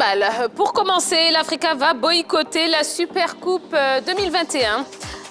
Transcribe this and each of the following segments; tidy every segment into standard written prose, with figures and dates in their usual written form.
mondial. Pour commencer, l'Africa va boycotter la Supercoupe 2021.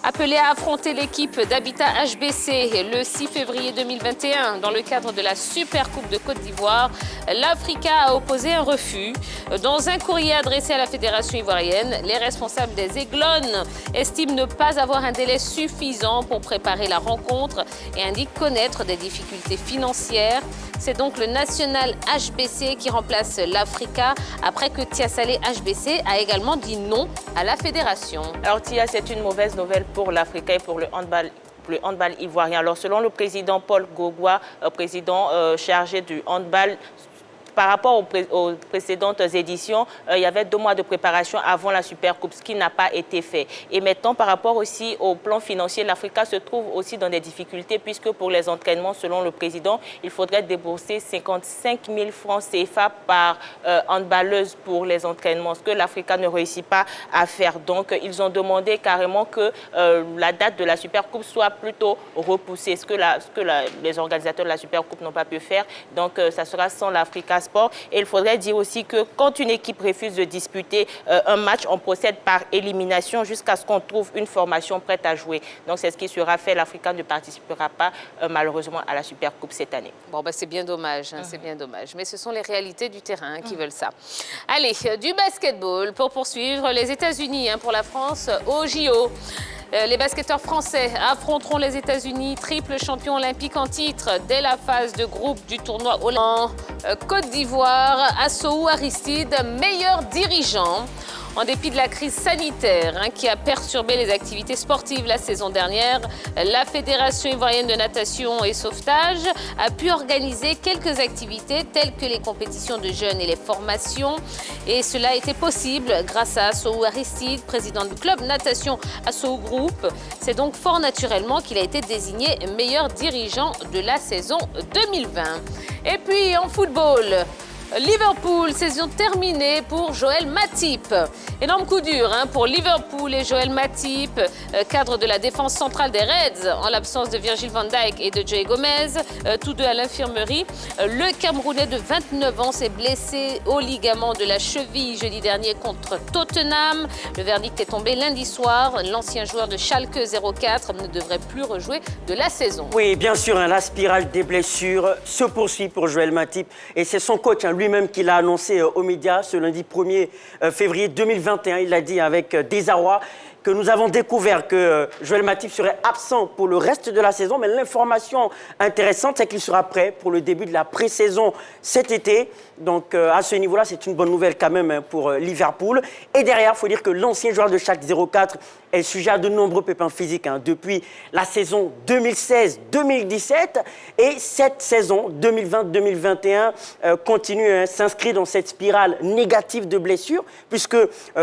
Appelée à affronter l'équipe d'Habitat HBC le 6 février 2021 dans le cadre de la Supercoupe de Côte d'Ivoire, l'Africa a opposé un refus. Dans un courrier adressé à la Fédération ivoirienne, les responsables des Aiglones estiment ne pas avoir un délai suffisant pour préparer la rencontre et indiquent connaître des difficultés financières. C'est donc le national HBC qui remplace l'Africa après que Tia Salé HBC a également dit non à la fédération. Alors Tia, c'est une mauvaise nouvelle pour l'Africa et pour le handball ivoirien. Alors selon le président Paul Gogua, président chargé du handball, par rapport aux précédentes éditions, il y avait 2 mois de préparation avant la Supercoupe, ce qui n'a pas été fait. Et maintenant, par rapport aussi au plan financier, l'Africa se trouve aussi dans des difficultés puisque pour les entraînements, selon le président, il faudrait débourser 55 000 francs CFA par handballeuse pour les entraînements, ce que l'Africa ne réussit pas à faire. Donc, ils ont demandé carrément que la date de la Supercoupe soit plutôt repoussée, ce que les organisateurs de la Supercoupe n'ont pas pu faire. Donc, ça sera sans l'Africa. Et il faudrait dire aussi que quand une équipe refuse de disputer un match, on procède par élimination jusqu'à ce qu'on trouve une formation prête à jouer. Donc c'est ce qui sera fait. L'Africa ne participera pas malheureusement à la Supercoupe cette année. Bon, c'est bien dommage, c'est bien dommage. Mais ce sont les réalités du terrain qui veulent ça. Allez, du basketball pour poursuivre. Les États-Unis pour la France au JO. Les basketteurs français affronteront les États-Unis, triple champion olympique en titre, dès la phase de groupe du tournoi olympique. Côte d'Ivoire, Assou Aristide, meilleur dirigeant. En dépit de la crise sanitaire qui a perturbé les activités sportives la saison dernière, la Fédération ivoirienne de natation et sauvetage a pu organiser quelques activités telles que les compétitions de jeunes et les formations. Et cela a été possible grâce à Assou Aristide, président du club natation Assou Group. C'est donc fort naturellement qu'il a été désigné meilleur dirigeant de la saison 2020. Et puis en football, Liverpool, saison terminée pour Joël Matip. Énorme coup dur pour Liverpool et Joël Matip, cadre de la défense centrale des Reds, en l'absence de Virgil van Dijk et de Joey Gomez, tous deux à l'infirmerie. Le Camerounais de 29 ans s'est blessé au ligament de la cheville jeudi dernier contre Tottenham. Le verdict est tombé lundi soir. L'ancien joueur de Schalke 04 ne devrait plus rejouer de la saison. Oui, bien sûr, la spirale des blessures se poursuit pour Joël Matip. Et c'est son coach lui-même qui l'a annoncé aux médias ce lundi 1er février 2021. Il l'a dit avec désarroi que nous avons découvert que Joël Matip serait absent pour le reste de la saison. Mais l'information intéressante, c'est qu'il sera prêt pour le début de la pré-saison cet été. Donc à ce niveau-là, c'est une bonne nouvelle quand même pour Liverpool. Et derrière, il faut dire que l'ancien joueur de Schalke 04 est sujet à de nombreux pépins physiques depuis la saison 2016-2017. Et cette saison 2020-2021 continue, s'inscrit dans cette spirale négative de blessures, puisque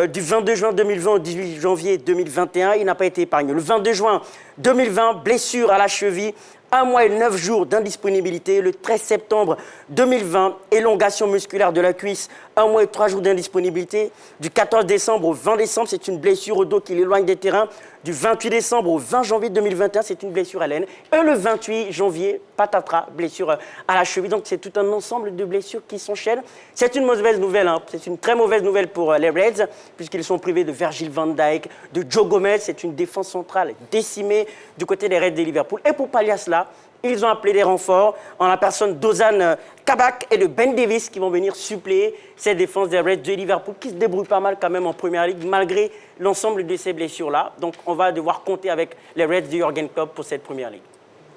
du 22 juin 2020 au 18 janvier 2021, il n'a pas été épargné. Le 22 juin 2020, blessure à la cheville. 1 mois et 9 jours d'indisponibilité. Le 13 septembre 2020, élongation musculaire de la cuisse. 1 mois et 3 jours d'indisponibilité. Du 14 décembre au 20 décembre, c'est une blessure au dos qui l'éloigne des terrains. Du 28 décembre au 20 janvier 2021, c'est une blessure à l'aine. Et le 28 janvier, patatras, blessure à la cheville. Donc c'est tout un ensemble de blessures qui s'enchaînent. C'est une mauvaise nouvelle, c'est une très mauvaise nouvelle pour les Reds, puisqu'ils sont privés de Virgil van Dijk, de Joe Gomez. C'est une défense centrale décimée du côté des Reds de Liverpool. Et pour pallier à cela, ils ont appelé des renforts en la personne d'Ozan Kabak et de Ben Davis qui vont venir suppléer cette défense des Reds de Liverpool qui se débrouille pas mal quand même en Première Ligue malgré l'ensemble de ces blessures-là. Donc on va devoir compter avec les Reds de Jürgen Klopp pour cette Première Ligue.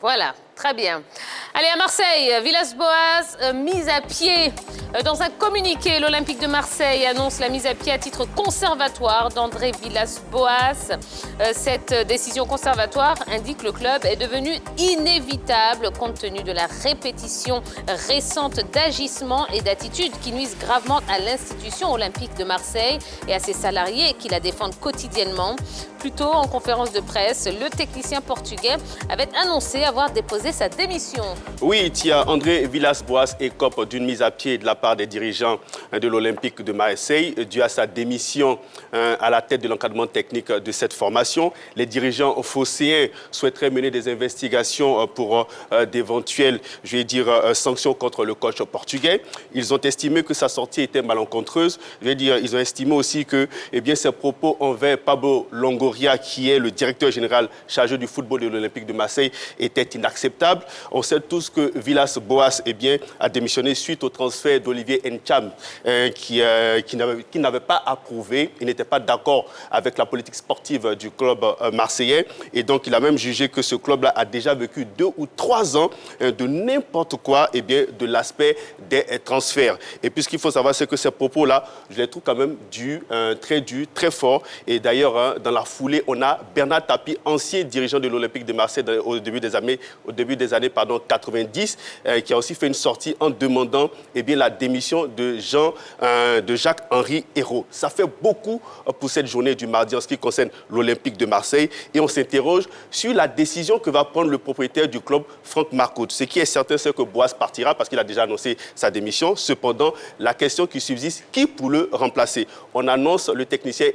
Voilà, très bien. Allez, à Marseille, Villas-Boas, mise à pied. Dans un communiqué, l'Olympique de Marseille annonce la mise à pied à titre conservatoire d'André Villas-Boas. Cette décision conservatoire indique que le club est devenu inévitable compte tenu de la répétition récente d'agissements et d'attitudes qui nuisent gravement à l'institution olympique de Marseille et à ses salariés qui la défendent quotidiennement. Plus tôt, en conférence de presse, le technicien portugais avait annoncé avoir déposé déposé sa démission. Oui, André Villas-Boas écope d'une mise à pied de la part des dirigeants de l'Olympique de Marseille dû à sa démission à la tête de l'encadrement technique de cette formation. Les dirigeants phocéens souhaiteraient mener des investigations pour d'éventuelles, sanctions contre le coach portugais. Ils ont estimé que sa sortie était malencontreuse. Ils ont estimé aussi que ses propos envers Pablo Longoria, qui est le directeur général chargé du football de l'Olympique de Marseille, étaient inacceptables. On sait tous que Villas-Boas a démissionné suite au transfert d'Olivier Ncham, qui n'avait pas approuvé, il n'était pas d'accord avec la politique sportive du club marseillais. Et donc, il a même jugé que ce club-là a déjà vécu 2 ou 3 ans de n'importe quoi, de l'aspect des transferts. Et puis, ce qu'il faut savoir, c'est que ces propos-là, je les trouve quand même durs, très forts. Et d'ailleurs, dans la foulée, on a Bernard Tapie, ancien dirigeant de l'Olympique de Marseille au début des années 90, qui a aussi fait une sortie en demandant la démission de Jacques-Henri Hérault. Ça fait beaucoup pour cette journée du mardi en ce qui concerne l'Olympique de Marseille. Et on s'interroge sur la décision que va prendre le propriétaire du club, Franck Marcotte. Ce qui est certain, c'est que Boas partira parce qu'il a déjà annoncé sa démission. Cependant, la question qui subsiste, qui pour le remplacer? On annonce le technicien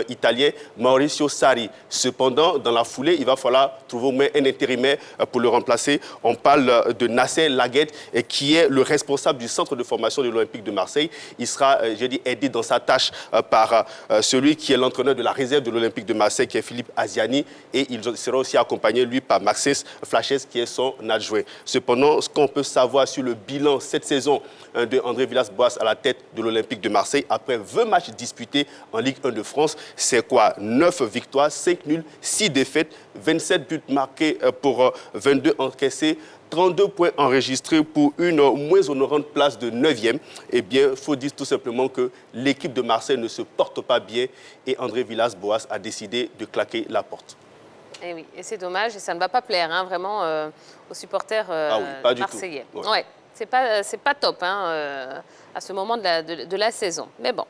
italien Maurizio Sarri. Cependant, dans la foulée, il va falloir trouver au moins un intérimaire pour le remplacer. On parle de Nasser Laguette, qui est le responsable du centre de formation de l'Olympique de Marseille. Il sera, aidé dans sa tâche par celui qui est l'entraîneur de la réserve de l'Olympique de Marseille, qui est Philippe Aziani. Et il sera aussi accompagné, lui, par Maxence Flaches, qui est son adjoint. Cependant, ce qu'on peut savoir sur le bilan cette saison de André Villas-Boas à la tête de l'Olympique de Marseille, après 20 matchs disputés en Ligue 1 de France, c'est quoi? 9 victoires, 5 nuls, 6 défaites, 27 buts marqués pour 22 encaissés, 32 points enregistrés pour une moins honorante place de 9e. Il faut dire tout simplement que l'équipe de Marseille ne se porte pas bien et André Villas-Boas a décidé de claquer la porte. Et oui, et c'est dommage et ça ne va pas plaire vraiment aux supporters marseillais. Ouais. Ouais, c'est pas top à ce moment de la saison. Mais bon.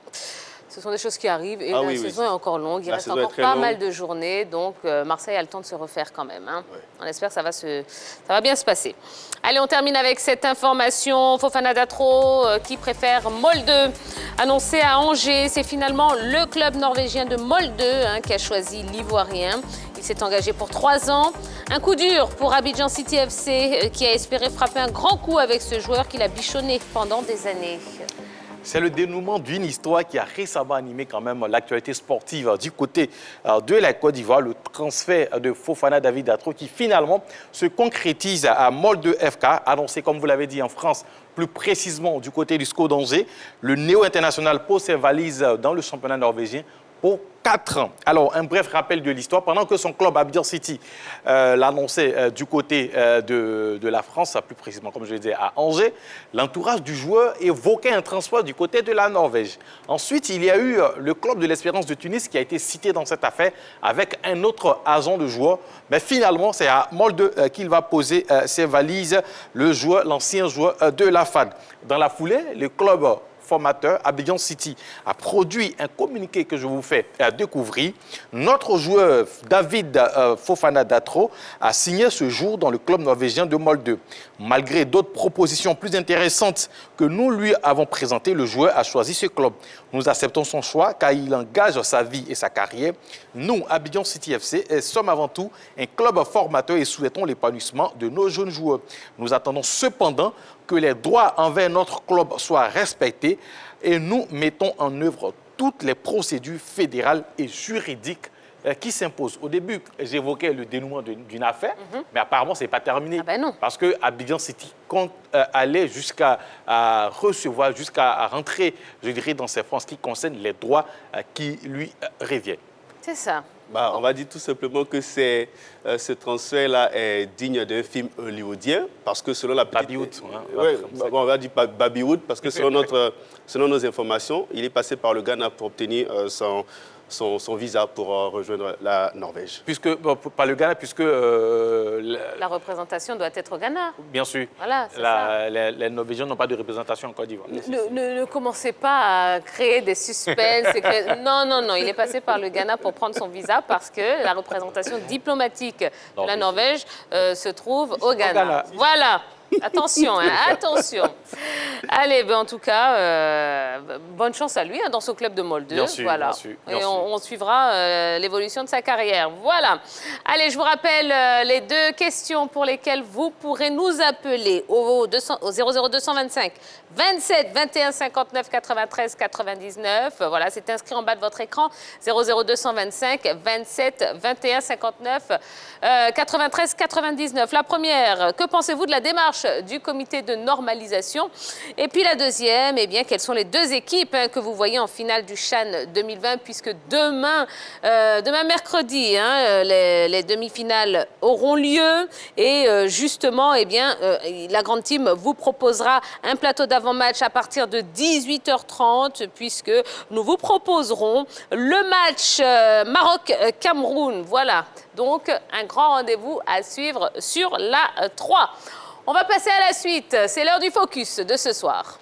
Ce sont des choses qui arrivent et la saison est encore longue. Il reste encore pas mal de journées. Donc, Marseille a le temps de se refaire quand même. Ouais. On espère que ça va bien se passer. Allez, on termine avec cette information. Fofana Datro qui préfère Molde. Annoncé à Angers, c'est finalement le club norvégien de Molde qui a choisi l'Ivoirien. Il s'est engagé pour 3 ans. Un coup dur pour Abidjan City FC qui a espéré frapper un grand coup avec ce joueur qu'il a bichonné pendant des années. C'est le dénouement d'une histoire qui a récemment animé quand même l'actualité sportive du côté de la Côte d'Ivoire, le transfert de Fofana David Datro qui finalement se concrétise à Molde FK, annoncé comme vous l'avez dit en France, plus précisément du côté du SCO d'Angers. Le néo-international pose ses valises dans le championnat norvégien pour 4 ans. Alors, un bref rappel de l'histoire. Pendant que son club Abidjan City l'annonçait du côté de la France, plus précisément, comme je l'ai dit, à Angers, l'entourage du joueur évoquait un transfert du côté de la Norvège. Ensuite, il y a eu le club de l'Espérance de Tunis qui a été cité dans cette affaire avec un autre agent de joueur. Mais finalement, c'est à Molde qu'il va poser ses valises, l'ancien joueur de la FAD. Dans la foulée, le club formateur, Abidjan City, a produit un communiqué que je vous fais découvrir. Notre joueur David Fofana Datro a signé ce jour dans le club norvégien de Molde. Malgré d'autres propositions plus intéressantes que nous lui avons présentées, le joueur a choisi ce club. Nous acceptons son choix car il engage sa vie et sa carrière. Nous, Abidjan City FC, sommes avant tout un club formateur et souhaitons l'épanouissement de nos jeunes joueurs. Nous attendons cependant que les droits envers notre club soient respectés et nous mettons en œuvre toutes les procédures fédérales et juridiques qui s'imposent. Au début, j'évoquais le dénouement d'une affaire, mais apparemment, ce n'est pas terminé. Ah ben non. Parce que Abidjan City compte aller jusqu'à recevoir, jusqu'à rentrer, je dirais, dans ses fonds en ce qui concerne les droits qui lui reviennent. C'est ça. On va dire tout simplement que ce transfert-là est digne d'un film hollywoodien, parce que selon la petite... Babywood. On va dire Babywood, parce que selon nos informations, il est passé par le Ghana pour obtenir son visa pour rejoindre la Norvège. Par le Ghana, puisque la représentation doit être au Ghana. Bien sûr. Voilà, c'est ça. Les Norvégiens n'ont pas de représentation en Côte d'Ivoire. Ne commencez pas à créer des suspens. Non, non, non. Il est passé par le Ghana pour prendre son visa parce que la représentation diplomatique de la Norvège se trouve au Ghana. Voilà. Attention, hein, attention. Allez, ben en tout cas, bonne chance à lui dans son club de Molde. Bien sûr, voilà. bien sûr, bien Et sûr. on suivra l'évolution de sa carrière. Voilà. Allez, je vous rappelle les deux questions pour lesquelles vous pourrez nous appeler au 00225 27 21 59 93 99. Voilà, c'est inscrit en bas de votre écran. 00225 27 21 59 93 99. La première, que pensez-vous de la démarche du comité de normalisation? Et puis la deuxième, eh bien, quelles sont les deux équipes que vous voyez en finale du CHAN 2020, puisque demain mercredi, les demi-finales auront lieu. Et justement, eh bien, la grande team vous proposera un plateau d'avant-match à partir de 18h30, puisque nous vous proposerons le match Maroc-Cameroun. Voilà, donc un grand rendez-vous à suivre sur la 3. On va passer à la suite. C'est l'heure du focus de ce soir.